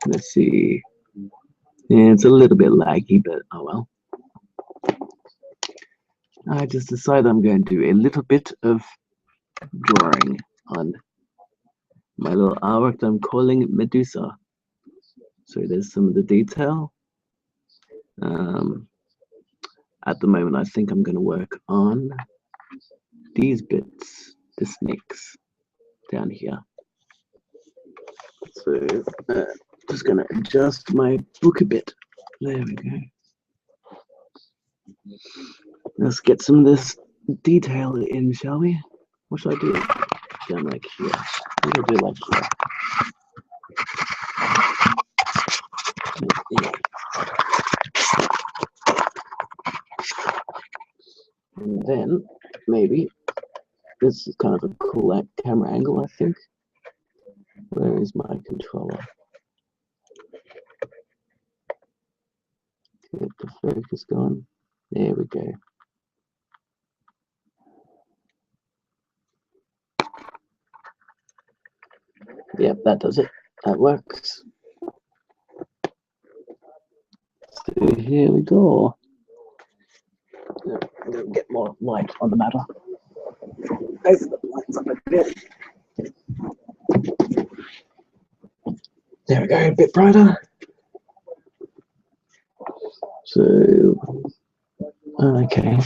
Let's see. It's a little bit laggy, but oh well. I just decided I'm going to do a little bit of drawing on my little artwork that I'm calling Medusa. So there's some of the detail. At the moment, I think I'm going to work on these bits, the snakes down here. So just going to adjust my book a bit. There we go. Let's get some of this detail in, shall we? What should I do? Down like here. What do I do like here? Yeah. And then maybe this is kind of a cool camera angle, I think. Where is my controller? Get the focus going. There we go. Yep, that does it. That works. So here we go. Get more light on the matter. Open the lights up a bit. There we go, a bit brighter. So, okay.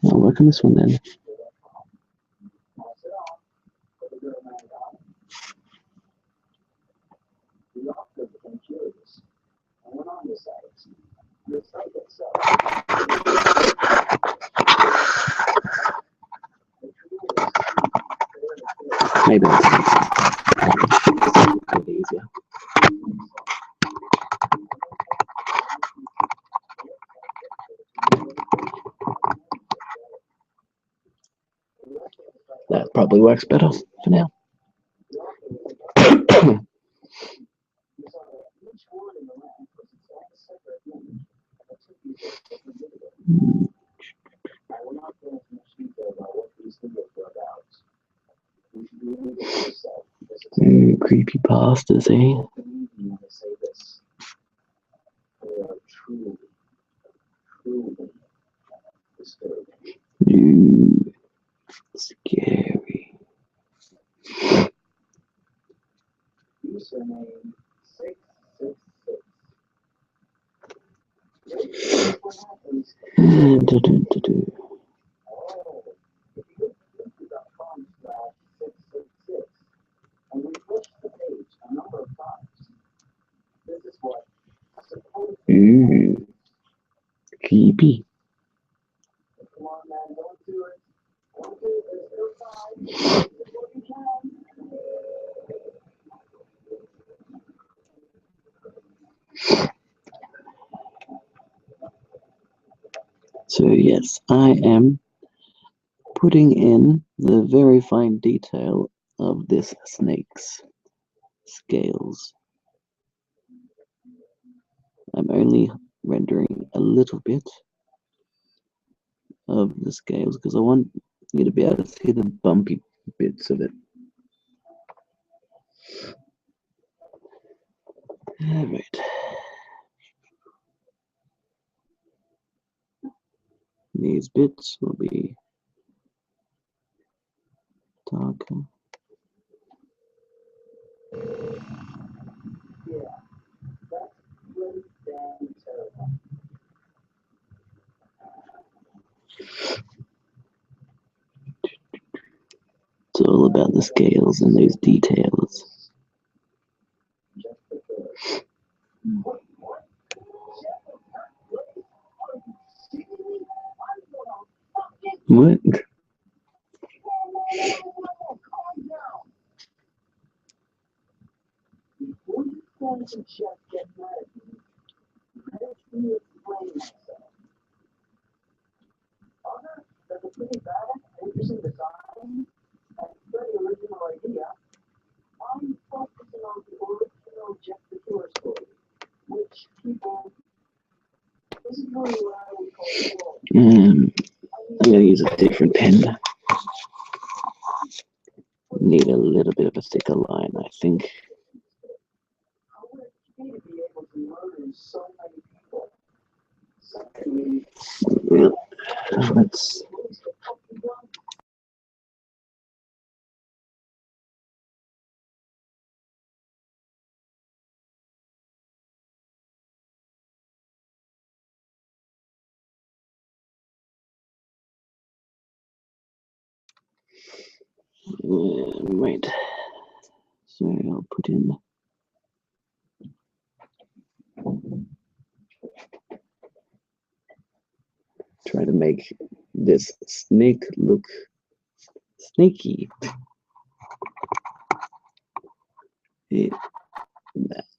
I'll work on this one then. Maybe that's a bit easier. That probably works better for now. Creepy pastas, eh? Scary. Ooh, creepy. So yes, I am putting in the very fine detail of this snake's scales. I'm only rendering a little bit of the scales because I want you to be able to see the bumpy bits of it. All right. These bits will be darker. It's all about the scales and those details. What? I'm going to use a different pen. need a little bit of a thicker line, I think. Yeah. Let's right. So I'll put in try to make this snake look snaky. Yeah.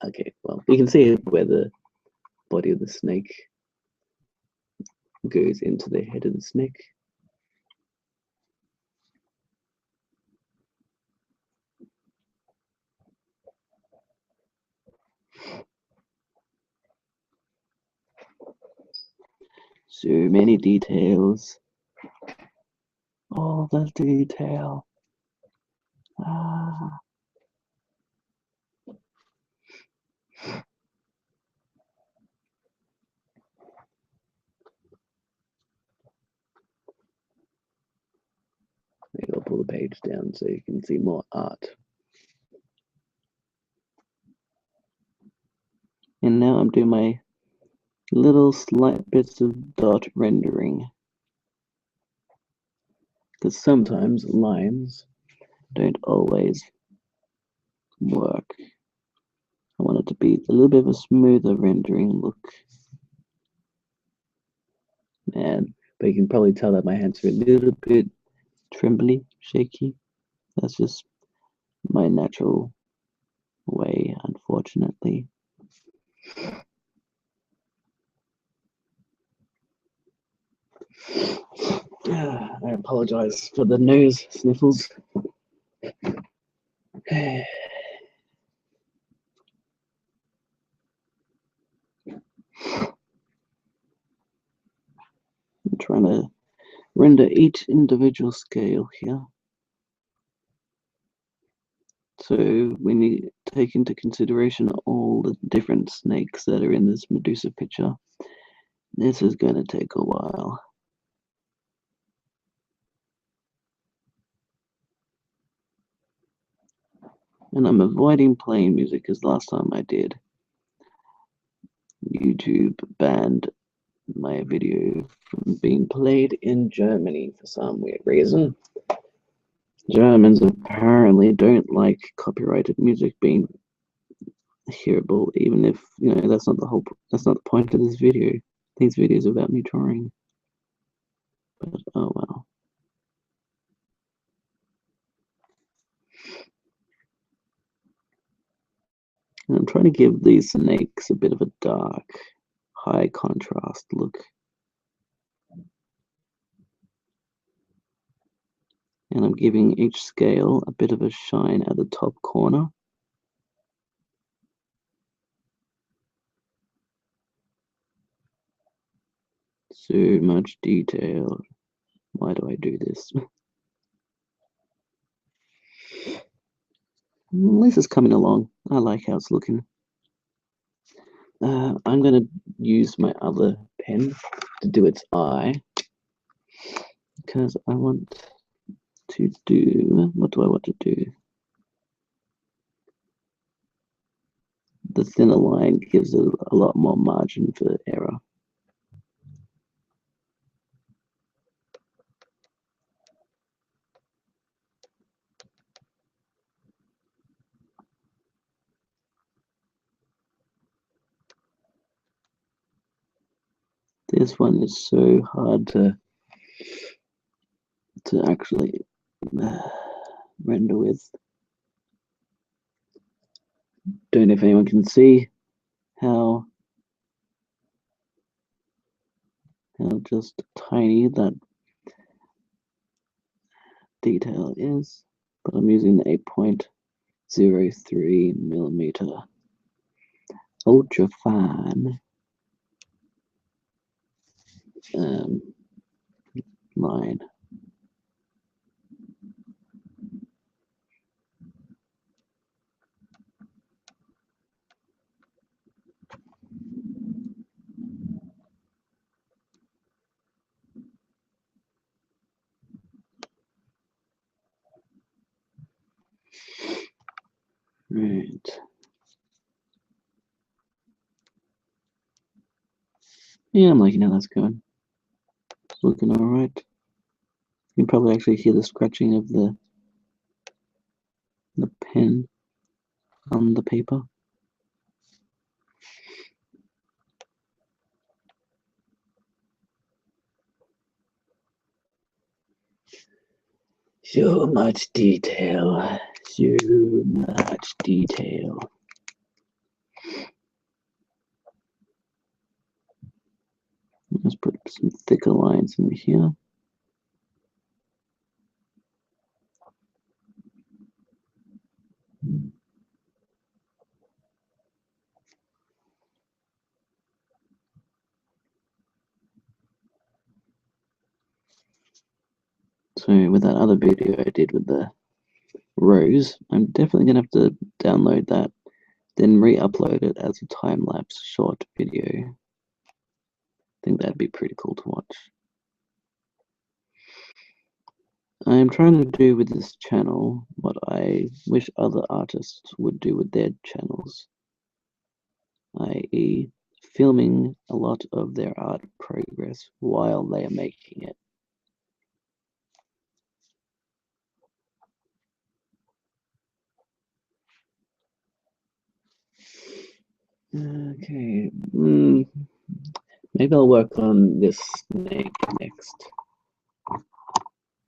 Okay, well, you can see where the body of the snake goes into the head of the snake. So many details. All the detail. Ah. Maybe I'll pull the page down so you can see more art. And now I'm doing my little slight bits of dot rendering. Because sometimes lines don't always work. I want it to be a little bit of a smoother rendering look. And but you can probably tell that my hands are a little bit trembly, shaky. That's just my natural way, unfortunately. I apologize for the nose sniffles. I'm trying to render each individual scale here. So when you take into consideration all the different snakes that are in this Medusa picture, this is going to take a while. And I'm avoiding playing music because last time I did, YouTube banned my video from being played in Germany for some weird reason. Germans apparently don't like copyrighted music being hearable, even if that's not the point of this video. These videos are about me drawing. But oh well. And I'm trying to give these snakes a bit of a dark, high contrast look. And I'm giving each scale a bit of a shine at the top corner. So much detail. Why do I do this? At least it's coming along. I like how it's looking. I'm going to use my other pen to do its eye. Because I want to do... What do I want to do? The thinner line gives it a lot more margin for error. This one is so hard to actually render with. Don't know if anyone can see how just tiny that detail is, but I'm using the 8.03 millimeter ultra fine line. Right. Yeah, I'm liking how that's going. It's looking alright. You can probably actually hear the scratching of the pen on the paper. So much detail. So much detail. Let's put some thicker lines in here. So with that other video I did with the rows, I'm definitely gonna have to download that, then re-upload it as a time-lapse short video. I think that'd be pretty cool to watch. I'm trying to do with this channel what I wish other artists would do with their channels, i.e. filming a lot of their art progress while they are making it. Okay, maybe I'll work on this snake next.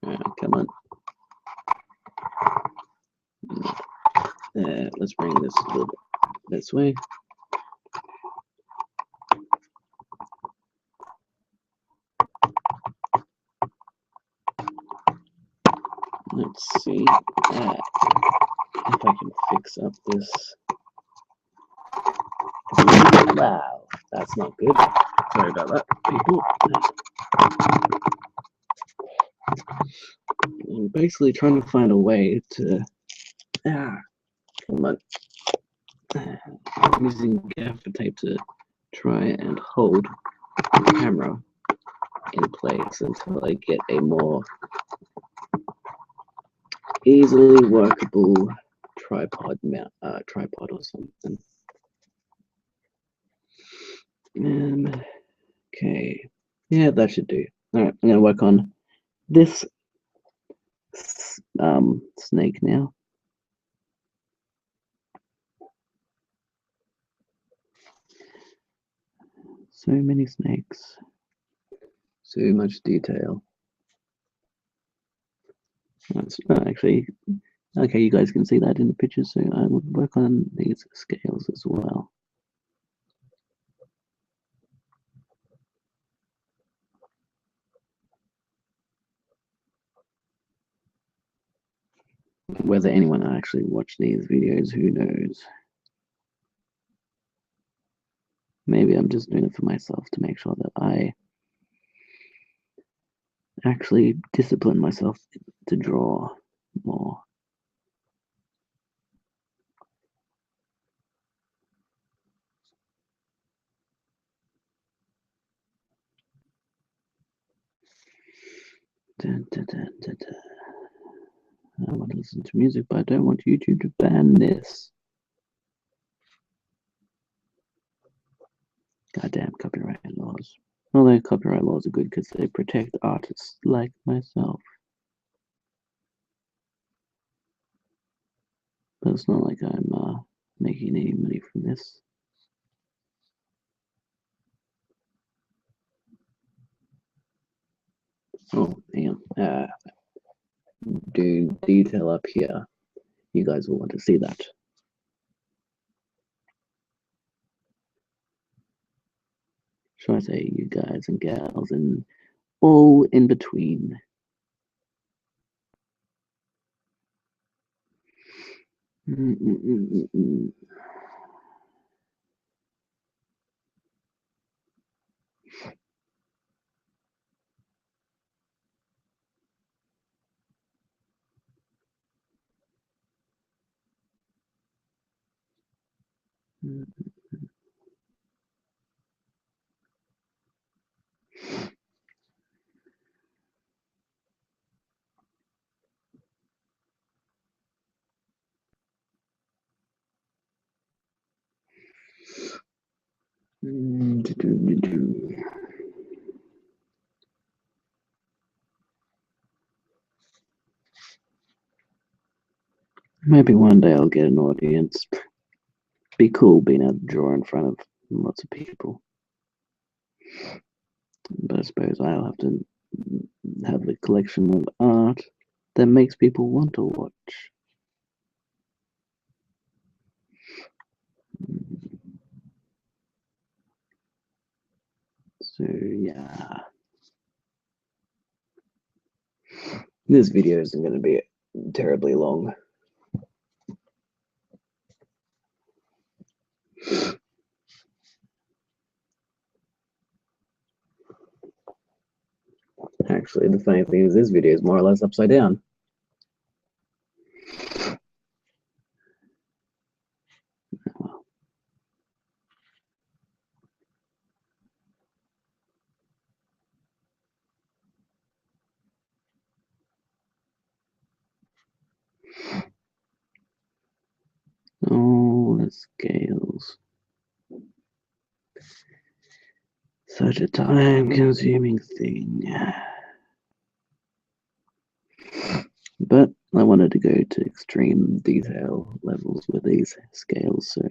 Come on. Let's bring this a little bit this way. Let's see if I can fix up this. Wow, that's not good. Sorry about that, people. I'm basically trying to find a way to. Come on. I'm using gaffer tape to try and hold the camera in place until I get a more easily workable tripod or something. Okay, yeah, that should do. All right, I'm gonna work on this snake now. So many snakes, so much detail. That's actually okay. You guys can see that in the pictures, so I would work on these scales as well. Whether anyone actually watched these videos, who knows? Maybe I'm just doing it for myself to make sure that I actually discipline myself to draw more. Dun, dun, dun, dun, dun. I want to listen to music, but I don't want YouTube to ban this. Goddamn copyright laws. Although copyright laws are good because they protect artists like myself. But it's not like I'm making any money from this. Oh, hang on. Do detail up here. You guys will want to see that. Should I say you guys and gals and all in between? Maybe one day I'll get an audience. Be cool being able to draw in front of lots of people. But I suppose I'll have to have the collection of art that makes people want to watch. So yeah, this video isn't going to be terribly long. Actually, the funny thing is this video is more or less upside down. Oh, the scales. Such a time-consuming thing. But I wanted to go to extreme detail levels with these scales, so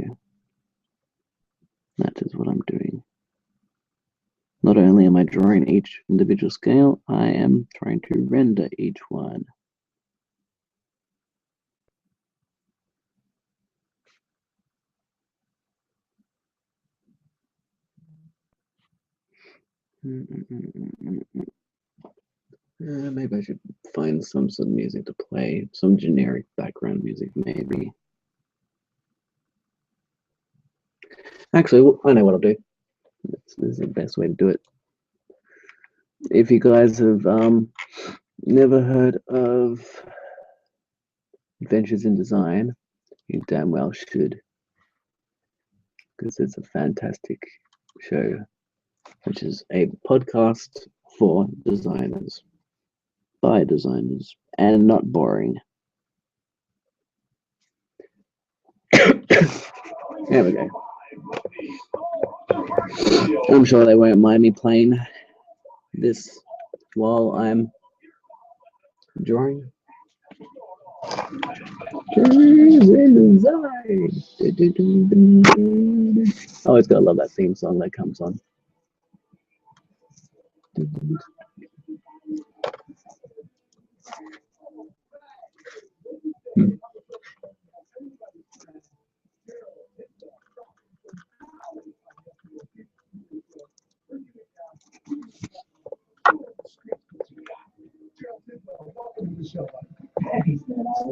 that is what I'm doing. Not only am I drawing each individual scale, I am trying to render each one. Maybe I should find some sort of music to play, some generic background music, maybe. Actually, I know what I'll do. This is the best way to do it. If you guys have never heard of Adventures in Design, you damn well should, because it's a fantastic show, which is a podcast for designers, by designers, and not boring. There we go. I'm sure they won't mind me playing this while I'm drawing. I always gotta love that theme song that comes on.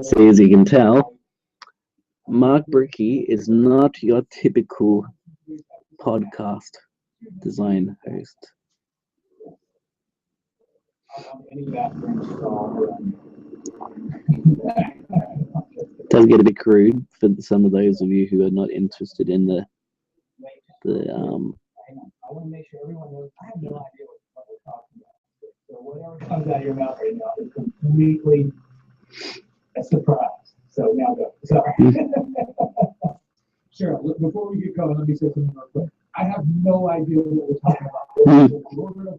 So as you can tell, Mark Brickey is not your typical podcast design host. Does get a bit crude for some of those of you who are not interested in the I want to make sure everyone knows I have no idea what we're talking about. So whatever comes out of your mouth right now is completely a surprise. So now go. Sorry. Cheryl, before we get going, let me say something real quick. I have no idea what we're talking about. We're going to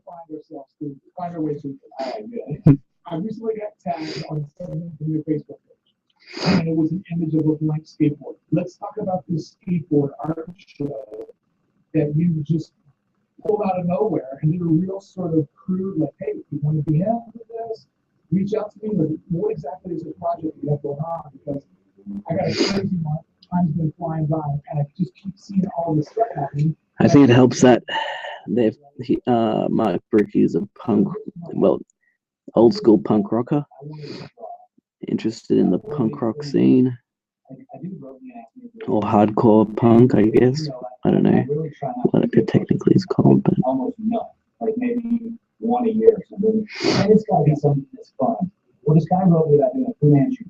find our way through this. I recently got tagged on something from your Facebook page, and it was an image of a blank skateboard. Let's talk about this skateboard art show that you just pulled out of nowhere and did a real sort of crude, like, hey, you want to be in with this? Reach out to me. Like, what exactly is the project you have going on? Because I got a crazy one. Time's been flying by, and I just keep seeing all this stuff happening. I think it helps that Mark Brickey is a punk, well, old school punk rocker, interested in the punk rock scene, or hardcore punk, I guess. I don't know what it technically is called, but almost no, like maybe one a year or something. And it's got to be something that's fun. Well, this guy wrote me about doing a Fu-Manchu.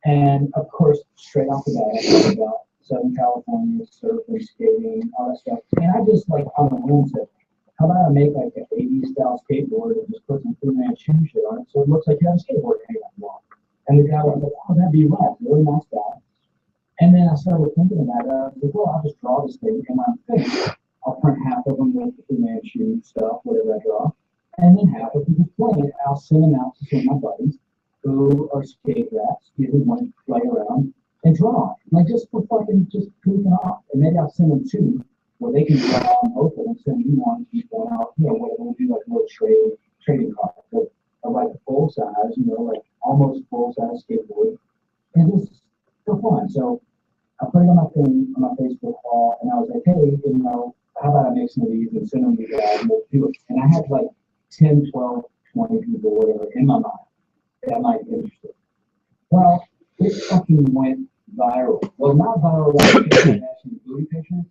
And of course, straight off the bat, I talked about Southern California, surfing, skating, all that stuff. And I just, like, on the whim said, how about I make like an 80s style skateboard and just put some Fu-Manchu shit on it so it looks like you have a skateboard hanging on the wall. And the guy was like, oh, that'd be right, really nice guy. And then I started thinking about it. I was like, well, I'll just draw this thing in my thing. I'll print half of them with the Fu Manchu stuff, whatever I draw, and then half of them display it. I'll send them out to some of my buddies who are skate rats, give them one, play around, and draw. Like just for fucking just goofing off. And maybe I'll send them two where they can draw on both of them, send me one, keep one out, whatever, we'll do like a little trading card. Of like full size, like almost full size skateboard. And just for fun. So I put it on my thing, on my Facebook wall, and I was like, hey, how about I make some of these and send them to you guys and we'll do it. And I had like 10, 12, 20 people, whatever, in my mind that might be interested. Well, it fucking went viral. Well, not viral like the national booty picture,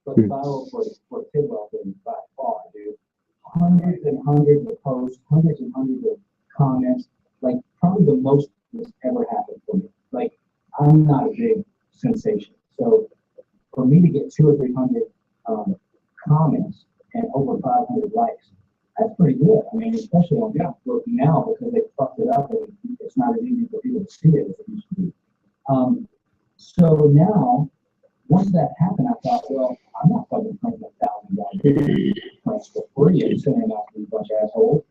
but viral for Tidwell thing by far, dude. Hundreds and hundreds of posts, hundreds and hundreds of comments, like probably the most that's ever happened for me. Like, I'm not a big sensation. So for me to get 200 or 300 comments and over 500 likes, that's pretty good. I mean, especially on Facebook now because they fucked it up and it's not as easy for people to see it as it used to be. So now, once that happened, I thought, well, I'm not fucking printing $1,000 prints for free and sending them out to these bunch of assholes.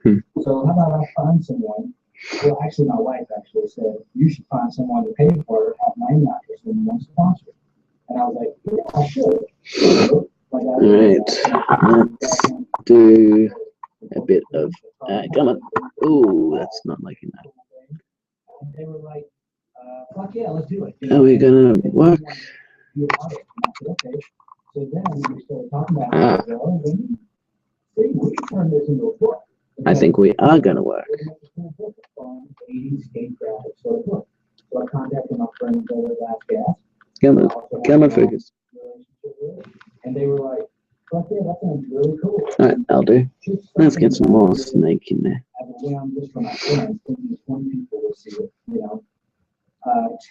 So how about I find someone? Well, actually, my wife actually said, you should find someone to pay for it, have my name out there, so you want to sponsor it. And I was like, yeah, I should. So, Right. Let's do a bit of, come on. Ooh, that's not liking that. And they were like, fuck yeah, let's do it. Are we gonna work? Okay. So then we started talking about it. We can turn this into a book. I think we are gonna work. So I contacted my friends over at Last Gas. Camera focus. And they were like, fuck yeah, that sounds really cool. Alright, I'll do. Let's get some more snake in there. Just for my friends, thinking 20 people will see it,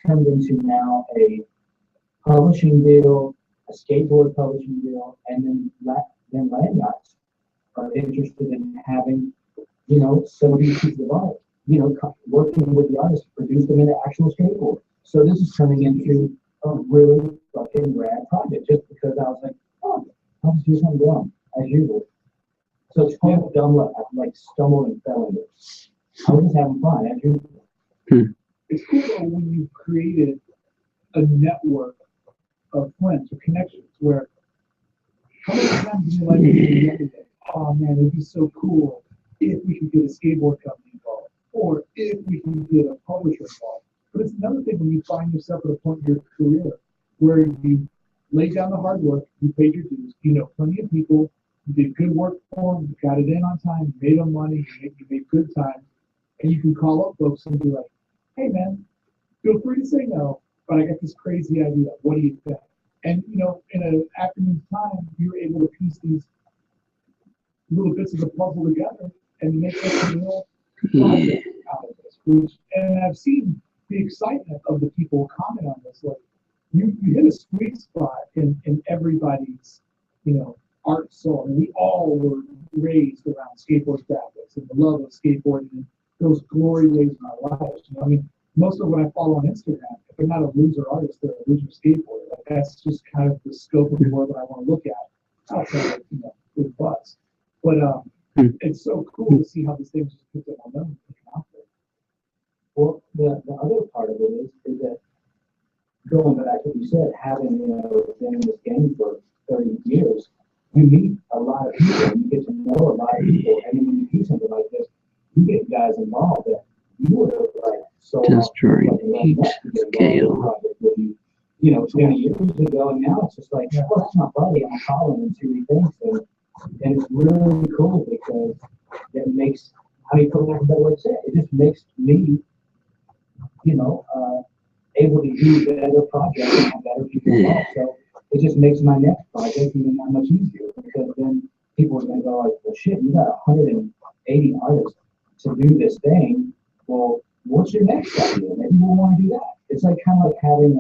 turned into now a publishing deal, a skateboard publishing deal, and then land yachts are interested in having, some of these pieces of art, working with the artist to produce them into actual skateboard. So this is turning into a really fucking rad project just because I was like, oh, I'll just do something dumb, as usual. So it's kind of dumb luck. I like stumbled and fell into it. I was just having fun, as usual. It's cool though when you've created a network of friends or connections where how many times in your life you think, oh man, it'd be so cool if we could get a skateboard company involved or if we can get a publisher involved. But it's another thing when you find yourself at a point in your career where you laid down the hard work, you paid your dues, you know plenty of people, you did good work for them, you got it in on time, you made them money, you made good time, and you can call up folks and be like, hey man, feel free to say no, but I got this crazy idea. What do you think? And in an afternoon's time, you're able to piece these little bits of the puzzle together and make a real project out of this. And I've seen the excitement of the people comment on this. Like you hit a sweet spot in everybody's art soul. And we all were raised around skateboard graphics and the love of skateboarding and those glory days in our lives. Most of what I follow on Instagram, if they're not a loser artist, they're a loser skateboarder. Like that's just kind of the scope of the world that I want to look at. Outside of good buzz. But it's so cool to see how these things just put them on them out there. Well, the other part of it is that going back to what you said, having been in this game for 30 years, you meet a lot of people and you get to know a lot of people. And when you do something like this, you get guys involved that you would have so just drawing each scale. 20 years ago, and now it's just like, oh, that's my buddy. I'm calling and see what he thinks, and it's really cool because it makes, for lack of a better way to say it just makes me, able to do better projects and have better people involved. So it just makes my next project even that much easier because then people are going to go like, well, shit, you got 180 artists to do this thing. Well, what's your next idea? Maybe we'll want to do that. It's like kind of like having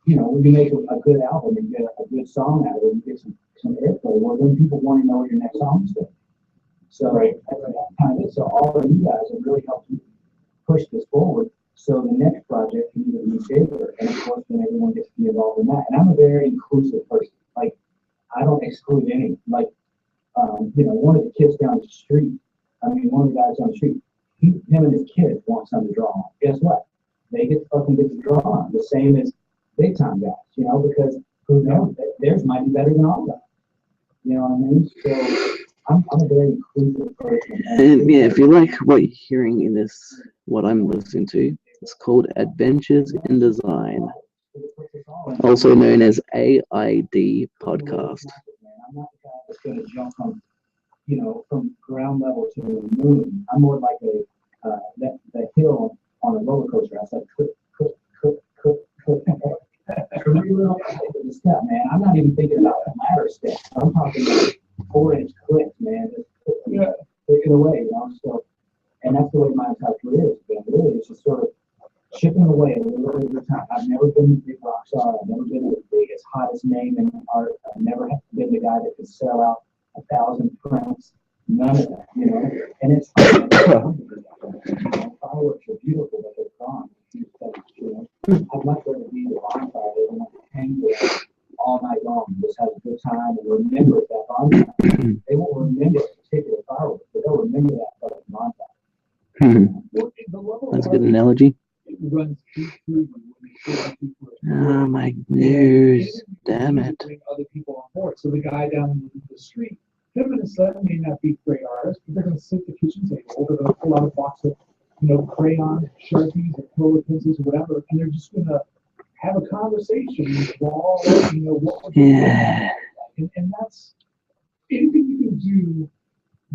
when you make a good album and get a good song out of it and get some airplay, well, then people want to know what your next song's doing. So so all of you guys have really helped me push this forward so the next project can even be bigger. And of course, then everyone gets to be involved in that. And I'm a very inclusive person. Like, exclude any. Like, one of the kids down the street, one of the guys down the street, him and his kids want something to draw on. Guess what? They get to draw on. The same as big time guys, because who knows? Theirs might be better than all of them. You know what I mean? So I'm a very inclusive person. And yeah, if you like what you're hearing in this, what I'm listening to, it's called Adventures in Design, also known as AID Podcast. I'm not the guy that's going to jump from ground level to the moon. I'm more like that hill on a roller coaster. I was like, click, click, click, click, click. The step, man. I'm not even thinking about a ladder step. I'm talking like 4-inch clicks, man. Just click it away, So, and that's the way my entire career has been. Really, it's just sort of chipping away a little bit at a time. I've never been the big rock star. I've never been the biggest, hottest name in art. I've never been the guy that could sell out 1,000 prints. None of that, And it's fireworks are beautiful, but they're gone. I'd much rather be the bonfire than hang there all night long and just have a good time and remember that bonfire. They won't remember a particular firework, but they'll remember that fucking bonfire. That's a good analogy. It runs deep through you. Oh my news, damn it. Bring other people on board. So the guy down the street, him and his son may not be great artists, but they're going to sit at the kitchen table. They're going to pull out a box of, crayons, Sharpies, or color pencils, or whatever, and they're just going to have a conversation and draw, what we're doing. Yeah. And that's anything you can do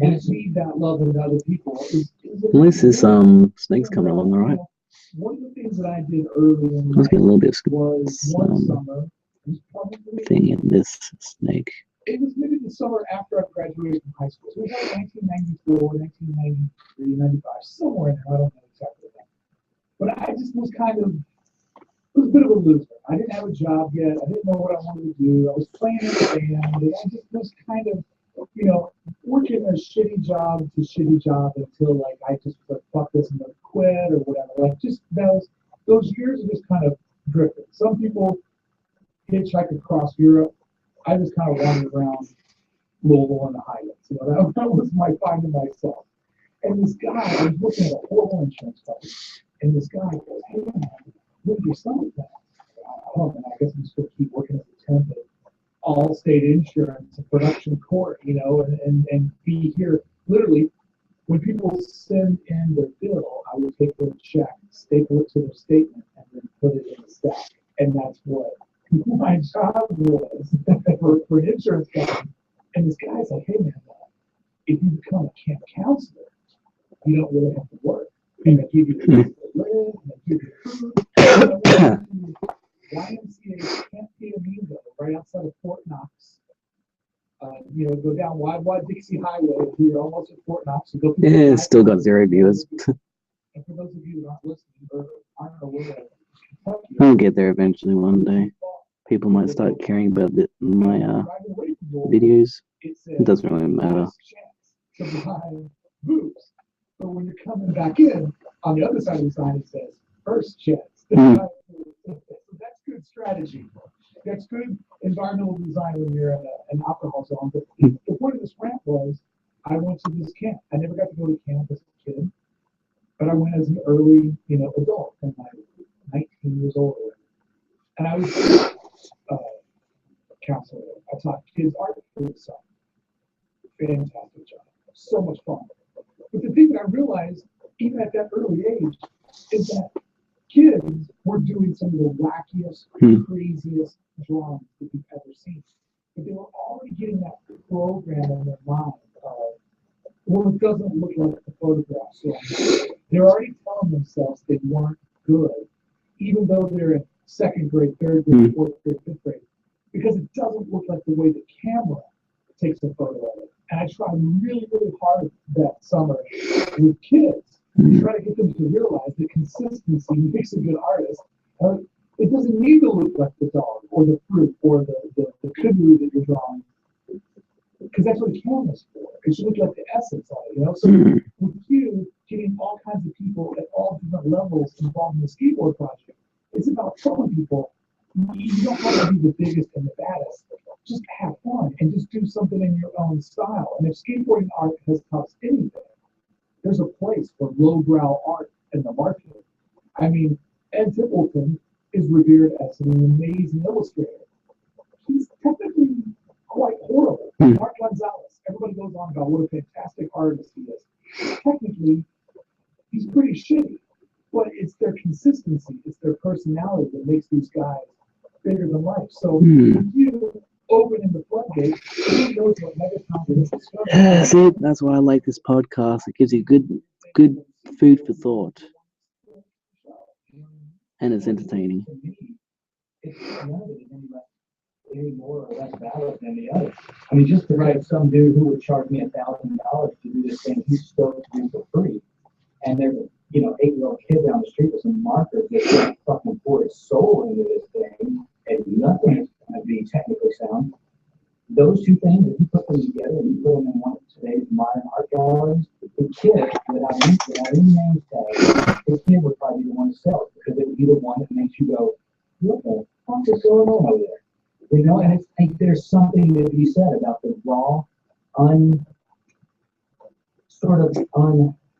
and see that love in other people. At least this snake's coming along all right. One of the things that I did early in Let's get a little bit was one summer. It was probably thing in this snake. It was maybe the summer after I graduated from high school. So it was like 1994, 1993, 95, somewhere in there. I don't know exactly when. But I just was it was a bit of a loser. I didn't have a job yet. I didn't know what I wanted to do. I was playing in a band, and I just was working a shitty job to shitty job until I just was like, fuck this, I'm gonna quit or whatever. Just those years are just kind of drifted. Some people hitchhike across Europe. I just kind of wandered around Louisville and the Highlands. That was my finding myself. And this guy, I was working at a horrible insurance company, and this guy goes, "Hey man, what did your son with that?" Oh man, I guess I'm just going to keep working as a temp at Allstate Insurance, a production court, and be here. Literally, when people send in their bill, I would take their check, staple it to their statement, and then put it in the stack. And that's what my job was for an insurance company. And this guy's like, "Hey man, if you become a camp counselor, you don't really have to work. And they give you the place to live, and they give you food." YMCA Camp Domingo, right outside of Fort Knox. Go down wide Dixie Highway. You're almost at Fort Knox. Go Yeah, it's still got 0 viewers. And for those of you who aren't listening or aren't aware of Kentucky, I'll get there eventually one day. People might start caring about my videos. It doesn't really matter. To buy boobs. But when you're coming back in, on the other side of the sign it says first chance. So that's good strategy. That's good environmental design when you're in an alcohol zone. But the point of this rant was, I went to this camp. I never got to go to camp as a kid, but I went as an early, adult, and I was 19 years old. And I was a counselor. I taught kids art for the summer. Fantastic job. So much fun. But the thing that I realized, even at that early age, is that kids were doing some of the wackiest, craziest drawings that you've ever seen. But they were already getting that program in their mind of, it doesn't look like the photograph. So they're already telling themselves they weren't good, even though they're in second grade, third grade, fourth grade, fifth grade, because it doesn't look like the way the camera takes a photo of it. And I tried really, really hard that summer with kids to try to get them to realize that consistency makes a good artist. It doesn't need to look like the dog or the fruit or the canoe that you're drawing, because that's what the camera's for. It should look like the essence of it, So with you getting all kinds of people at all different levels involved in the skateboard project, it's about showing people you don't have to be the biggest and the baddest. just have fun and just do something in your own style. And if skateboarding art has touched anything, there's a place for lowbrow art in the market. I mean, Ed Tippleton is revered as an amazing illustrator. He's technically quite horrible. Mark Gonzalez, everybody goes on about what a fantastic artist he is. Technically, he's pretty shitty, but it's their consistency, it's their personality that makes these guys bigger than life. So if you open in the floodgate, who knows what Megaton is discovering? See, that's why I like this podcast. It gives you good food for thought, and it's entertaining. It's none of it is any more or less valid than the other. I mean, just to write some dude who would charge me $1,000 to do this thing he's stoked to do for free, and there's a 8-year-old kid down the street with some markers that's going to fucking pour his soul into this thing, and nothing is going to be technically sound. Those two things, if you put them together and you put them in one of today's modern art galleries, the kid, without any name tag, the kid would probably be the one to sell it, because it would be the one that makes you go, what the fuck is going on over there? You know, and I think there's something to be said about the raw, uninhibited,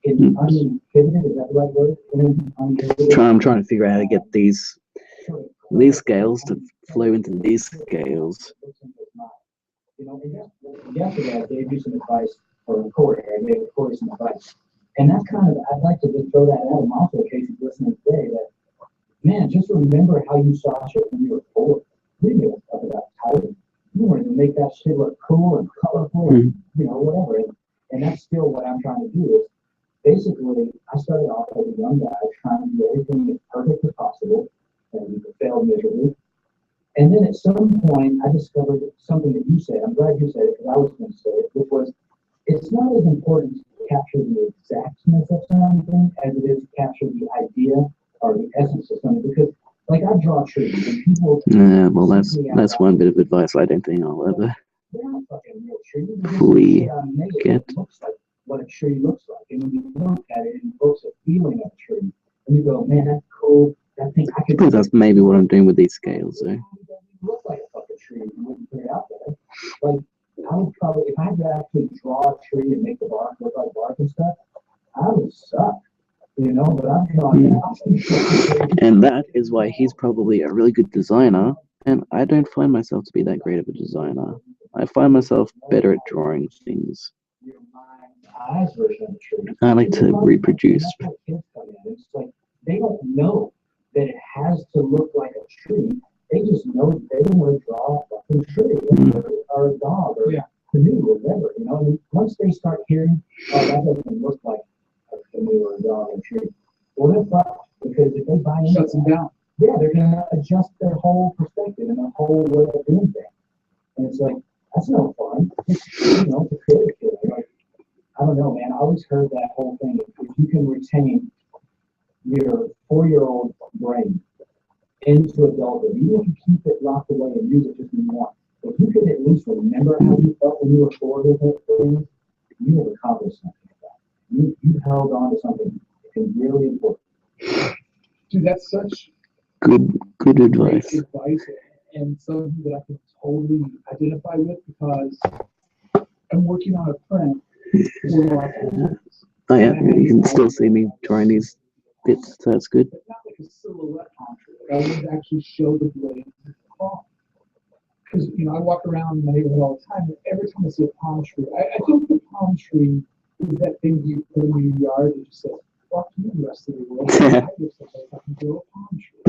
is that the right word? Uninhibited. I'm trying to figure out how to get these scales to flow into these scales. You know, and yesterday I gave you some advice for recording. I gave Corey some advice. And that's kind of, I'd like to just throw that out, and also in case he's listening today, that, man, just remember how you saw shit when you were 4. We didn't give a fuck about typing. You wanted to make that shit look cool and colorful and, whatever. And that's still what I'm trying to do is, basically, I started off as a young guy trying to do everything as perfect as possible, and failed miserably. And then at some point, I discovered something that you said. I'm glad you said it, because I was going to say it, which was, it's not as important to capture the exactness of something as it is to capture the idea or the essence of something. Because, like, I draw trees, and people... Yeah, well, that's one bit of advice I don't think I'll ever they're not fucking real trees. fully get. It looks like what a tree looks like. And when you look at it, it evokes a feeling of a tree. And you go, man, that's cool. That thing, I I think that's maybe what I'm doing with these scales, though. look like a fucking tree. You wouldn't put it out there. Like, I would probably, if I had to actually draw a tree and make the bark look like bark and stuff, I would suck. You know, but I'm drawing And that is why he's probably a really good designer, and I don't find myself to be that great of a designer. I find myself better at drawing things. your mind's eyes version of the tree. I like to reproduce. That's how kids come in. It's like they don't know that it has to look like a tree. They just know that they want to draw a fucking tree or a dog or canoe or whatever, you know. And once they start hearing, oh, that doesn't look like a canoe or a dog or a tree, well, they're fucked, because if they buy into Shuts them down. yeah, they're gonna adjust their whole perspective and their whole way of doing things. And it's like, that's no fun. It's, you know, it's a creative kid. Like, I don't know, man. I always heard that whole thing. If you can retain your 4-year-old brain into adulthood, even if you keep it locked away and use it just when you want, if you can at least remember how you felt when you were 4 with that thing, you have accomplished something like that. You held on to something really important. Dude, that's such Good great advice. advice and something that I can totally identify with, because I'm working on a print for the last 4 months. Oh yeah, you can still see me drawing these bits, so that's good. It's not like a silhouette contrary. I wanted to actually show the blade of the palm. Because, you know, I walk around my neighborhood all the time, and every time I see a palm tree, I think the palm tree is that thing you put in your yard that just says, fuck you, the rest of the world. I just like I can grow a palm tree.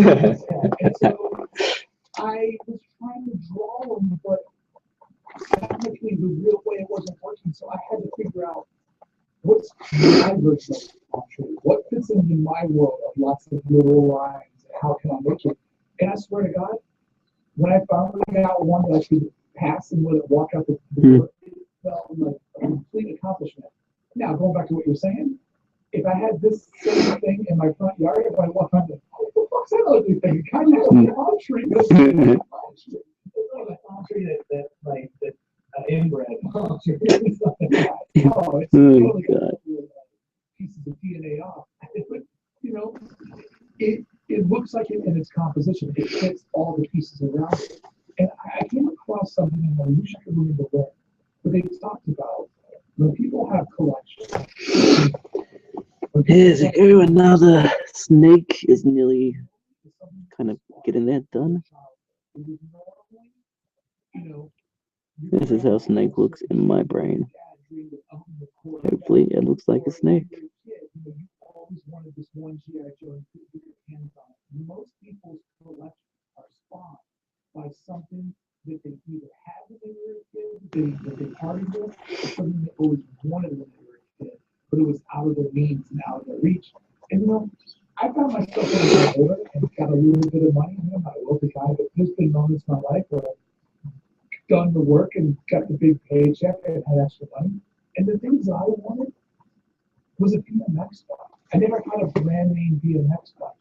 And so I was trying to draw them, but technically the real way it wasn't working, so I had to figure out what's my version of the palm tree? What fits into my world of lots of little lines? How can I make it? And I swear to God, when I finally got one that I could pass and let it walk out the door, it felt like a complete accomplishment. Now, going back to what you're saying, if I had this same thing in my front yard, if I walked on the, what the fuck's that ugly thing? It kind of looks like a palm tree. But it's not a palm tree. It's like a palm tree that inbred palm tree. It's like that. Oh, it's Oh, totally God. pieces of DNA off. But, you know, it looks like it in its composition. It fits all the pieces around it. And I came across across something and I wish I could remember what, but they talked about when people have collections. Here's a go. Another snake is nearly kind of getting that done. This is how snake looks in my brain. Hopefully it looks like a snake. Most people's collections are spawned by something that they either had when they were a kid, that they partied with, or something they always wanted when they were a kid, but it was out of their means and out of their reach. And I found myself when I got older and got a little bit of money. I'm not a wealthy guy, but there's been moments in my life where I've done the work and got the big paycheck and had extra money. And the things that I wanted was a BMX spot. I never had a brand name BMX spot,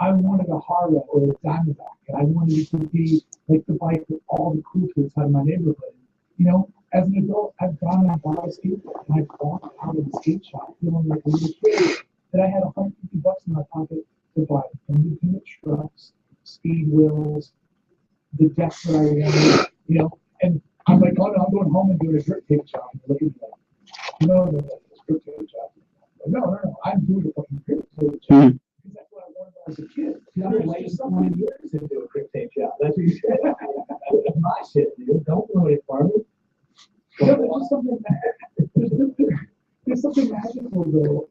I wanted a Harley or a Diamondback, and I wanted it to be like the bike that all the cool kids had in my neighborhood. As an adult, I've gone and bought a skateboard, and I've walked out of the skate shop feeling like a little kid that I had $150 in my pocket to buy independent trucks, speed wheels, the decks that I wanted, and I'm like, oh no, I'm going home and doing a drip tape job. And look at that. No, drip tape job. No, I'm doing a fucking drip tape job. Because that's what I wanted when I was a kid. I waited so many years to do a drip tape job. That's what you said. That's my shit, dude. Don't ruin it for me. There's something magical though.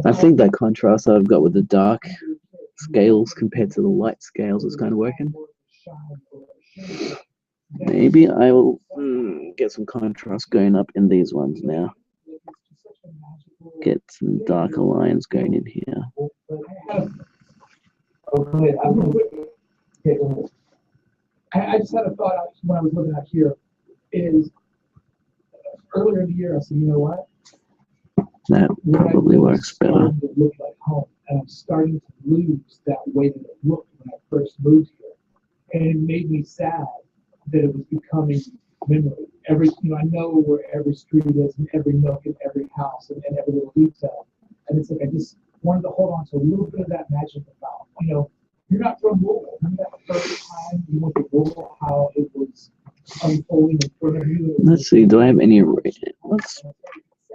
I think that contrast I've got with the dark scales compared to the light scales is kind of working. Maybe I will get some contrast going up in these ones now. Get some darker lines going in here. I just had a thought when I was looking at here is earlier in the year I said, you know what? That probably works better. It looked like home, and I'm starting to lose that way that it looked when I first moved here. And it made me sad that it was becoming memory. I know where every street is and every nook and every house and every little detail. And it's like I just wanted to hold on to a little bit of that magic about, you're not from Louisville. Remember that first time you went to Louisville, how it was unfolding in front of you? Let's see, do I have any erase? Let's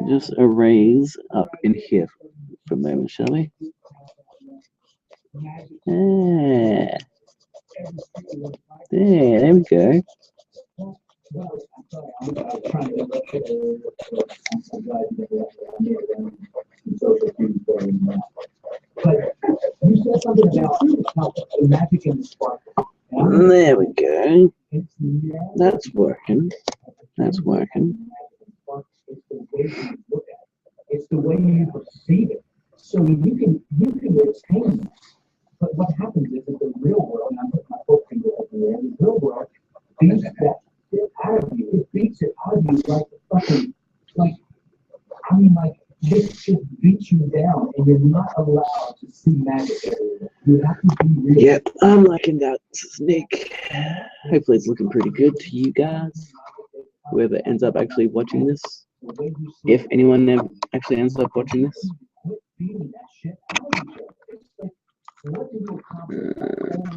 just erase up in here for a moment, shall we? There we go. But you said something about the magic in the spark. There we go. That's working. That's working. It's the way you perceive it. So you can retain that. But what happens is in the real world, and I'm putting my foot finger up in there, the real world beats that shit out of you. It beats it out of you this just beats you down, and you're not allowed to see magic everywhere. You have to be real. Yep, I'm liking that snake. Hopefully it's looking pretty good to you guys. Whoever ends up actually watching this. If anyone actually ends up watching this.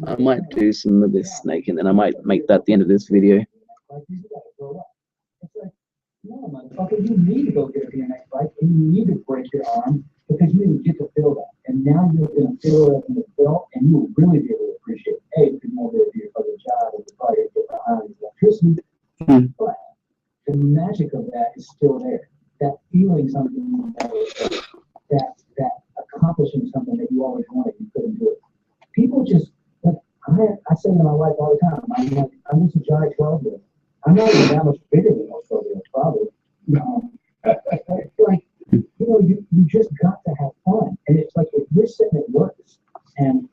I might do some of this snake and then I might make that the end of this video. No, motherfucker, you need to go get a BMX bike and you need to break your arm because you didn't get to feel that. And now you're going to feel it in the belt and you will really be able to appreciate if you're more to be a fucking child or the fire, get behind electricity. But the magic of that is still there. That feeling something that accomplishing something that you always wanted, you couldn't do it. People just, I say to my wife all the time, I'm just a giant 12-year-old. I'm not even that much bigger than most 12-year-olds, probably. You just got to have fun. And it's like, if you're sitting at work and,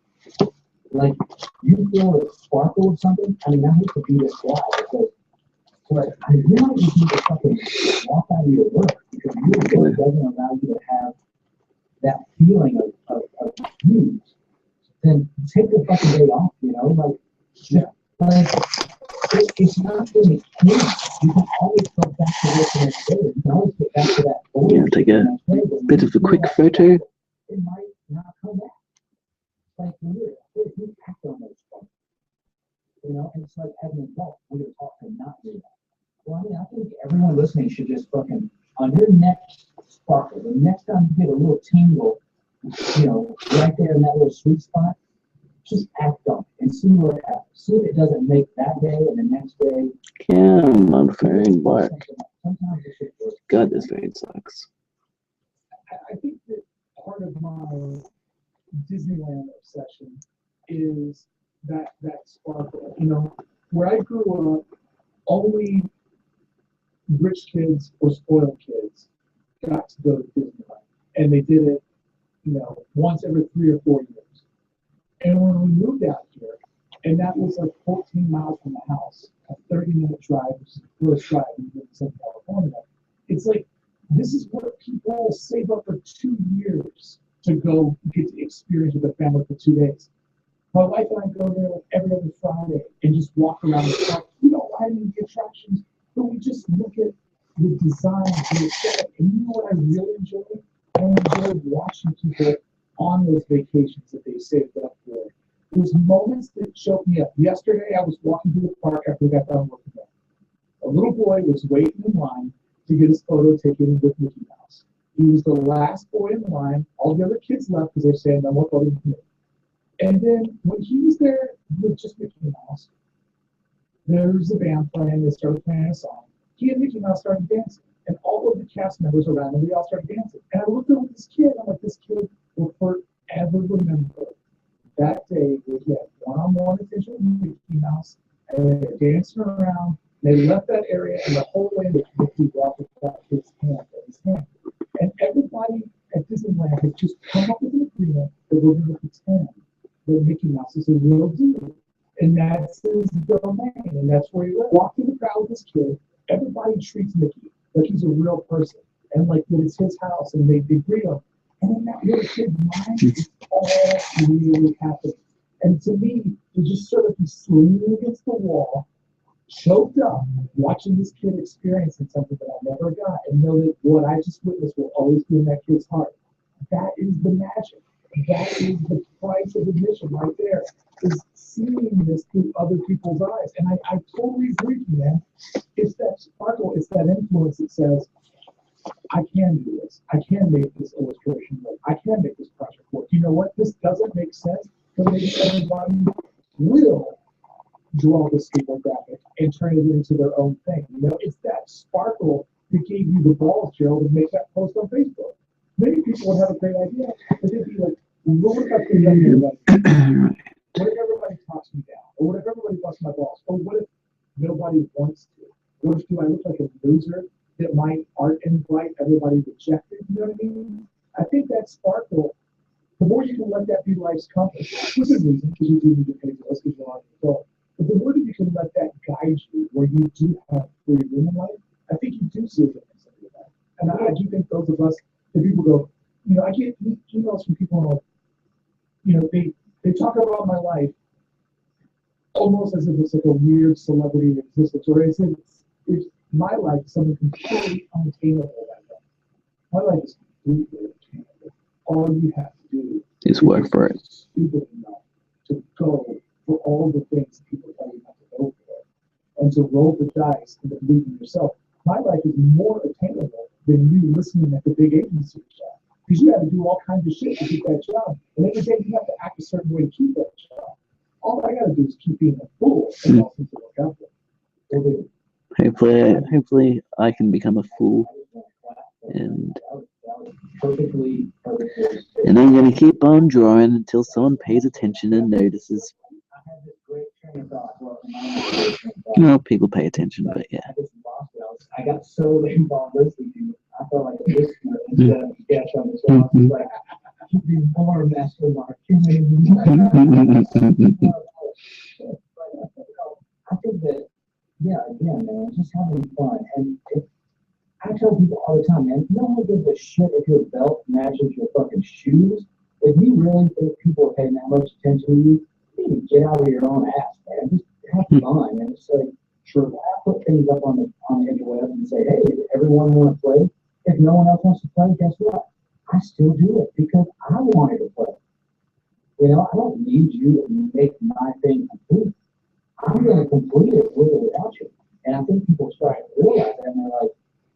you feel a sparkle of something, I hate to be this guy because, I really just need to fucking walk out of your work because your work doesn't allow you to have that feeling of use. Then take the fucking day off, it's not really clear. You can always go back to work the next day. You can always get back to that goal. Yeah, take a bit of a quick photo. It might not come back. If you act on those things, You know, and it's like as an adult, we're taught to not do that. Well, I mean, I think everyone listening should just fucking, on your next sparkle, the next time you get a little tingle, you know, right there in that little sweet spot, just act on it and see what happens. See if it doesn't make that day and the next day. I'm very black. Sometimes it should work. God, this rain sucks. I think that part of my Disneyland obsession is that sparkle. You know, where I grew up, only rich kids or spoiled kids got to go to Disneyland, and they did it, you know, once every 3 or 4 years. And when we moved out here, and that was like 14 miles from the house, a 30-minute drive, which is the first drive in Southern California. It's like, this is what people save up for 2 years to go get to experience with their family for 2 days. My wife and I go there like every other Friday and just walk around the park. We don't ride any of the attractions, but we just look at the design, the aesthetic. And you know what I really enjoy? I enjoy watching people on those vacations that they saved up for. There's moments that choke me up. Yesterday, I was walking through the park after we got done working there. A little boy was waiting in line to get his photo taken with Mickey Mouse. He was the last boy in the line. All the other kids left because they're saying, no more photos with me. And then when he was there with just Mickey Mouse, there was a band playing. They started playing a song. He and Mickey Mouse started dancing. And all of the cast members around him, we all started dancing. And I looked at this kid, and I'm like, this kid will forever remember that day where he had one-on-one attention with Mickey Mouse, and they were dancing around. They left that area, and the whole way that Mickey walked without his hand. And everybody at Disneyland has just come up with an agreement that we're going to pretend that Mickey Mouse is a real dude. And that's his domain, and that's where he lives. Walk through the crowd with this kid. Everybody treats Mickey like he's a real person, and like that it's his house, and they greet him. And in that little kid's mind, it's all really happening. And to me, to just sort of be leaning against the wall, choked up, watching this kid experiencing something that I never got, and know that what I just witnessed will always be in that kid's heart. That is the magic. That is the price of admission right there, is seeing this through other people's eyes. And I totally agree with you, man. It's that sparkle, it's that influence that says, I can do this. I can make this illustration work. I can make this project work. You know what? This doesn't make sense, but maybe everybody will draw this skateboard graphic and turn it into their own thing. You know, it's that sparkle that gave you the balls, Gerald, to make that post on Facebook. Many people would have a great idea, but they'd be like, what if I put that here? What if everybody talks me down? Or what if everybody busts my balls? Or what if nobody wants to? What if do I look like a loser that my art invite everybody rejected? You know what I mean? I think that sparkle, the more you can let that be life's compass, for good reason, because you do need to pay bills because you're on the go. But the more that you can let that guide you, where you do have freedom in life, I think you do see a difference in your life. And I do think those of us, the people go, you know, I get emails from people like, you know, they talk about my life almost as if it's like a weird celebrity existence, or as if it's my life is something completely unattainable right now. My life is completely unattainable. All you have to do is work for it. Stupid enough to go for all the things people tell you not to go for, and to roll the dice and to believe in yourself. My life is more attainable than you listening at the big agency job, because you have to do all kinds of shit to get that job, and every day you have to act a certain way to keep that job. All I got to do is keep being a fool and all things to work out for. Hopefully, I can become a fool, and I'm gonna keep on drawing until someone pays attention and notices. No, people pay attention, but yeah. I got so involved listening to you. I felt like a listener instead of a sketch on the show. I was like, keep being more master mark. I think that, yeah, again, man, just having fun. And I tell people all the time, man, no one gives a shit if your belt matches your fucking shoes. If you really think people are paying that much attention to you, you need to get out of your own ass, man. Just have fun. And it's like, sure, I put things up on the interweb and say, hey, does everyone want to play? If no one else wants to play, guess what? I still do it because I wanted to play. You know, I don't need you to make my thing complete. I'm going to complete it with or without you. And I think people start to realize that, and they're like,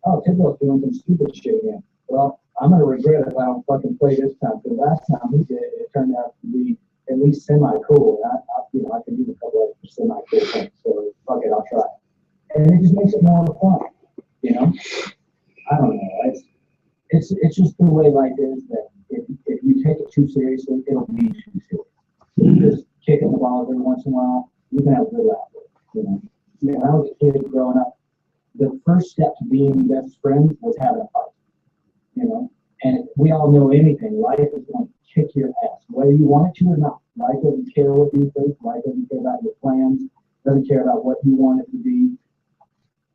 oh, Tidwell's doing some stupid shit again. Well, I'm going to regret it if I don't fucking play this time, because last time he did, it turned out to be at least semi-cool. And I can do a couple of semi-cool things, so fuck it, I'll try it. And it just makes it more fun, you know? I don't know. It's just the way life is, that if you take it too seriously, it'll be too serious. You just kicking the ball every once in a while, you can have a good laugh with it, you know? When I was a kid growing up, the first step to being best friends was having a fight, you know? And we all know anything. Life is going to kick your ass, whether you want it to or not. Life doesn't care what you think. Life doesn't care about your plans. Doesn't care about what you want it to be.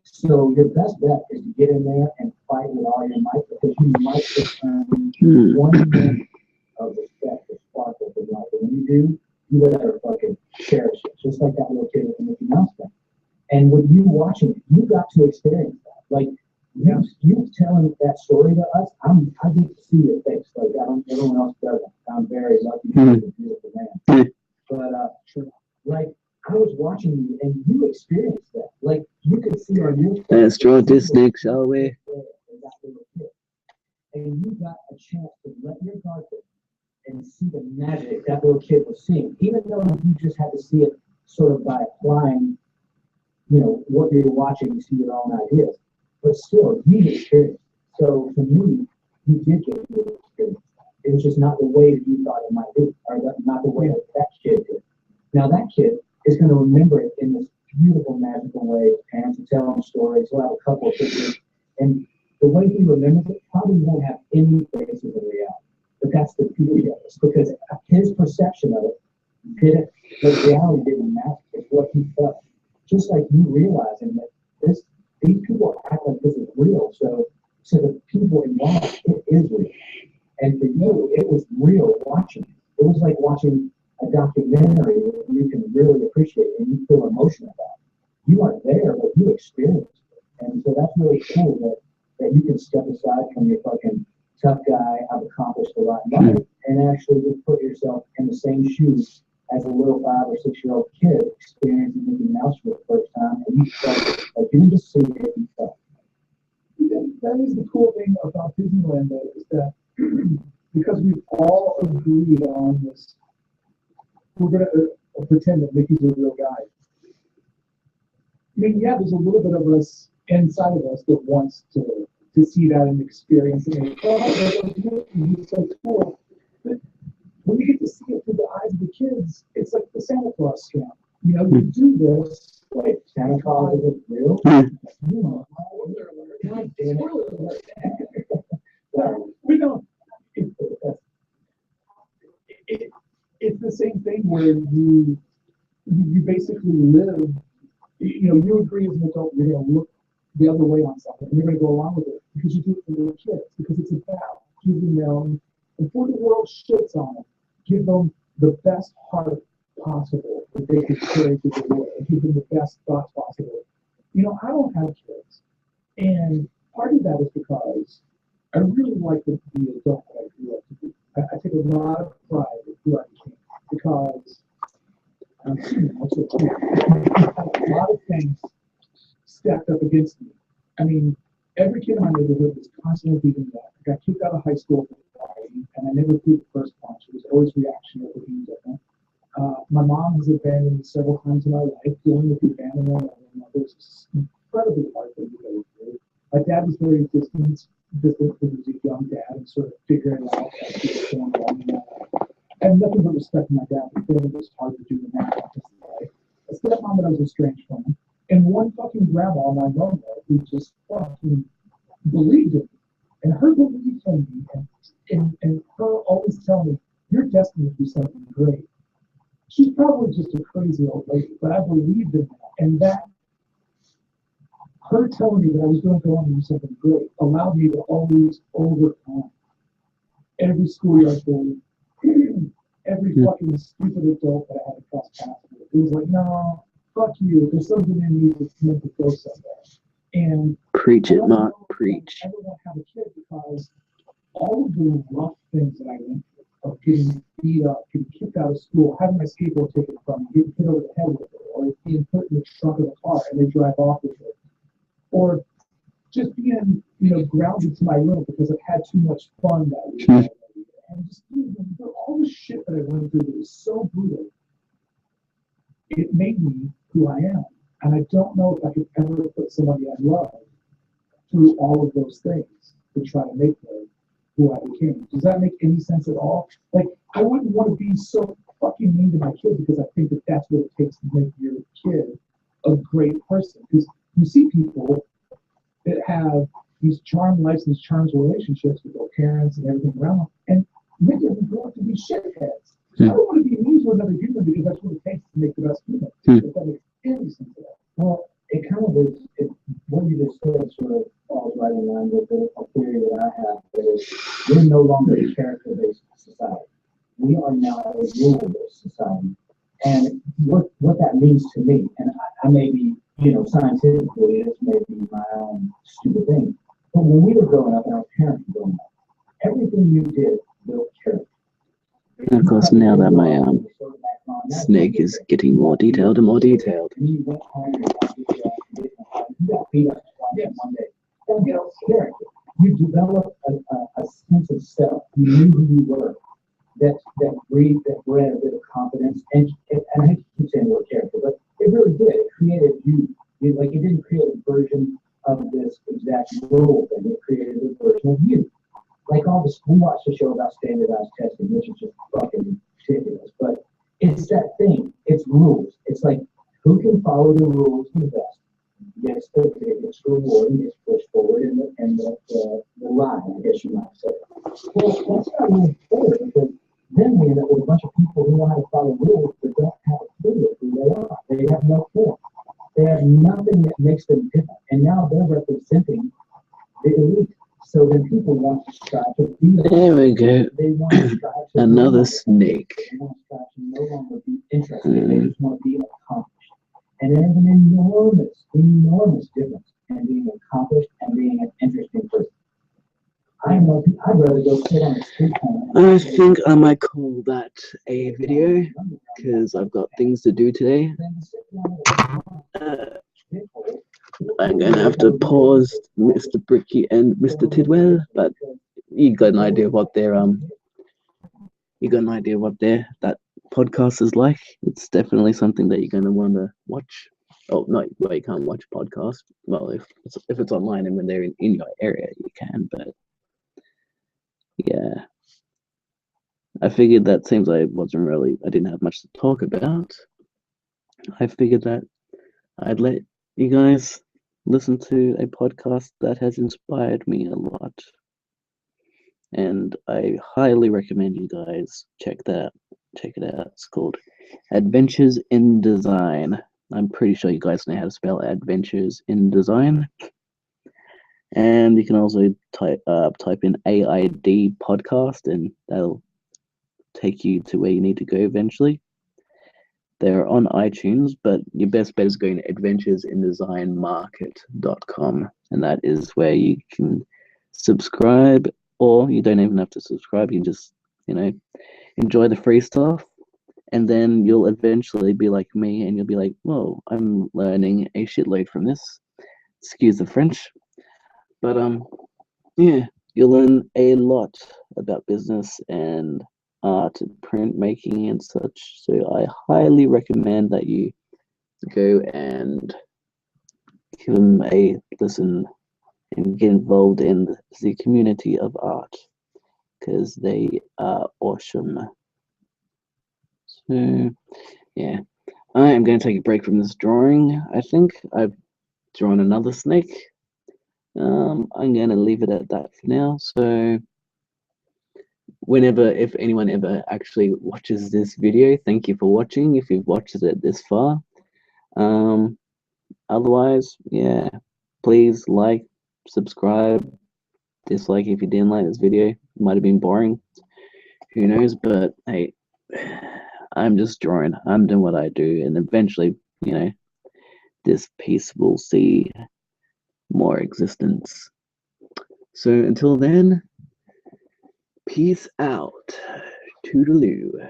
So your best bet is to get in there and fight with all your might, because you might just earn 1 minute of respect or sparkle in life. And when you do, you better fucking cherish it. Just like that little kid with the Mickey Mouse thing. And with you watching it, you got to experience that. Like, you telling that story to us, I get to see your face. Like, everyone else doesn't. I'm very lucky to be a beautiful man. But, like, I was watching you, and you experienced that. Like, you could see on your face. Let's draw Disney, shall we? And you got a chance to let your guard down and see the magic that little kid was seeing, even though you just had to see it sort of by applying, you know, what you're watching to your own ideas. But still, you experienced it. So to me, you did get to experience that. It was just not the way that you thought it might be, or not the way that kid did. Now that kid is going to remember it in this beautiful, magical way. His parents will tell him stories. He'll have a couple of pictures, and the way he remembers it probably won't have any traces of reality. But that's the beauty of this, because his perception of it didn't. The reality didn't matter. It's what he felt. Just like you realizing that these people act like this is real. So to the people involved, it is real. And for you, it was real watching. It was like watching a documentary that you can really appreciate and you feel emotional about. You aren't there, but you experienced it. And so that's really cool that you can step aside from your fucking tough guy, I've accomplished a lot in life, and actually just put yourself in the same shoes as a little 5 or 6-year-old kid experiencing Mickey Mouse for the first time, and you felt like you didn't just see it, you felt. That is the cool thing about Disneyland, though, is that because we've all agreed on this, we're going to pretend that Mickey's a real guy. I mean, yeah, there's a little bit of us inside of us that wants to see that and experience it. And, it's so cool. But when you get to see it through the eyes of the kids, it's like the Santa Claus scam. You know, you do this. Like, Santa Claus is real? We don't. It's the same thing where you basically live. You know, you agree as an adult, you're going to look the other way on something, and you're going to go along with it because you do it for little kids. Because it's about giving them, before the world shits on them, give them the best heart possible that they could carry to the world, and give them the best thoughts possible. You know, I don't have kids, and part of that is because I really like the adult that I grew up to be. I take a lot of pride in who I became, because a lot of things stacked up against me. I mean, every kid in my neighborhood was constantly beating me up. I got kicked out of high school for fighting, and I never threw the first punch. It was always reactionary for being different. My mom has abandoned me several times in my life. Dealing with the abandonment of my mother is incredibly hard for me to go through. My dad was very distant because he was a young dad and sort of figuring out as he was going along in my life. I have nothing but respect for my dad, but feeling it was hard to do in that life. A stepmom that I was estranged from, and one fucking grandma on my own who just fucking believed in me. And her belief in me, and her always telling me, you're destined to do something great. She's probably just a crazy old lady, but I believed in that. And that, her telling me that I was going to go on and do something great, allowed me to always overcome every schoolyard bully, every fucking stupid adult that I had to cross paths with. It was like, no, fuck you. There's something in me that's meant to go somewhere. And preach it, Mark. Preach. I don't want to have a kid because all of the rough things that I went through, of getting beat up, getting kicked out of school, having my skateboard taken from me, getting hit over the head with it, or is being put in the trunk of the car and they drive off with it. Or just being, grounded to my room because I've had too much fun that week. And just all the shit that I went through that was so brutal, it made me who I am. And I don't know if I could ever put somebody I love through all of those things to try to make them who I became. Does that make any sense at all? Like, I wouldn't want to be so fucking mean to my kid because I think that that's what it takes to make your kid a great person. Because you see people that have these charmed lives, these charmed relationships with their parents and everything around them, and they didn't grow up to be shitheads. I don't want to be mean to another human because that's what it takes to make the best human. If that makes any sense at all. Well, it kind of is, what you just said sort of falls right in line with a theory that I have, that is, we're no longer a character-based society. We are now a rule-based society. And what that means to me, and I may be, scientifically, this may be my own stupid thing, but when we were growing up and our parents were growing up, everything you did built character. And of course, now that my snake is getting more detailed and more detailed. You went home and you got beat up twice in one day. That built character. You developed a sense of self. You knew who you were. That bred a bit of confidence. And I hate to keep saying the word character, but it really did. It created you. It didn't create a version of this exact role thing. It created a version of you. Like all this, we watched a show about standardized testing, which is just fucking ridiculous. But it's that thing. It's rules. It's like, who can follow the rules the best? Gets the biggest reward and gets pushed forward in the line, I guess you might say. Well, that's not really fair because then we end up with a bunch of people who know how to follow rules but don't have a clue of who they are. They have no clue. They have nothing that makes them different. And now they're representing the elite. So then people want to strive to be there we go. They want to strive to Another snake. They want to strive to no longer be interested. They just want to be accomplished. And there's an enormous difference in being accomplished and being an interesting person. I know I'd rather go sit on a street corner. I think I might call that a video because I've got things to do today. I'm going to have to pause Mr. Bricky and Mr. Tidwell, but you got an idea what that podcast is like. It's definitely something that you're going to want to watch. Oh, no, well, you can't watch a podcast. Well, if it's online and when they're in your area, you can, but yeah. I figured that seems like I didn't have much to talk about. I figured that I'd let you guys listen to a podcast that has inspired me a lot. And I highly recommend you guys check it out. It's called Adventures in Design. I'm pretty sure you guys know how to spell Adventures in Design. And you can also type in AID podcast and that'll take you to where you need to go eventually. They're on iTunes, but your best bet is going to adventuresindesignmarket.com, and that is where you can subscribe, or you don't even have to subscribe. You can just, enjoy the free stuff, and then you'll eventually be like me, and you'll be like, whoa, I'm learning a shitload from this. Excuse the French. But, yeah, you'll learn a lot about business and art and printmaking and such. So I highly recommend that you go and give them a listen and get involved in the community of art because they are awesome. So yeah, I am going to take a break from this drawing. I think I've drawn another snake. I'm going to leave it at that for now. So if anyone ever actually watches this video, thank you for watching if you've watched it this far. Otherwise, yeah, please like, subscribe, dislike if you didn't like this video. It might have been boring, who knows, but hey, I'm just drawing. I'm doing what I do, and eventually, this piece will see more existence. So until then, peace out. Toodaloo.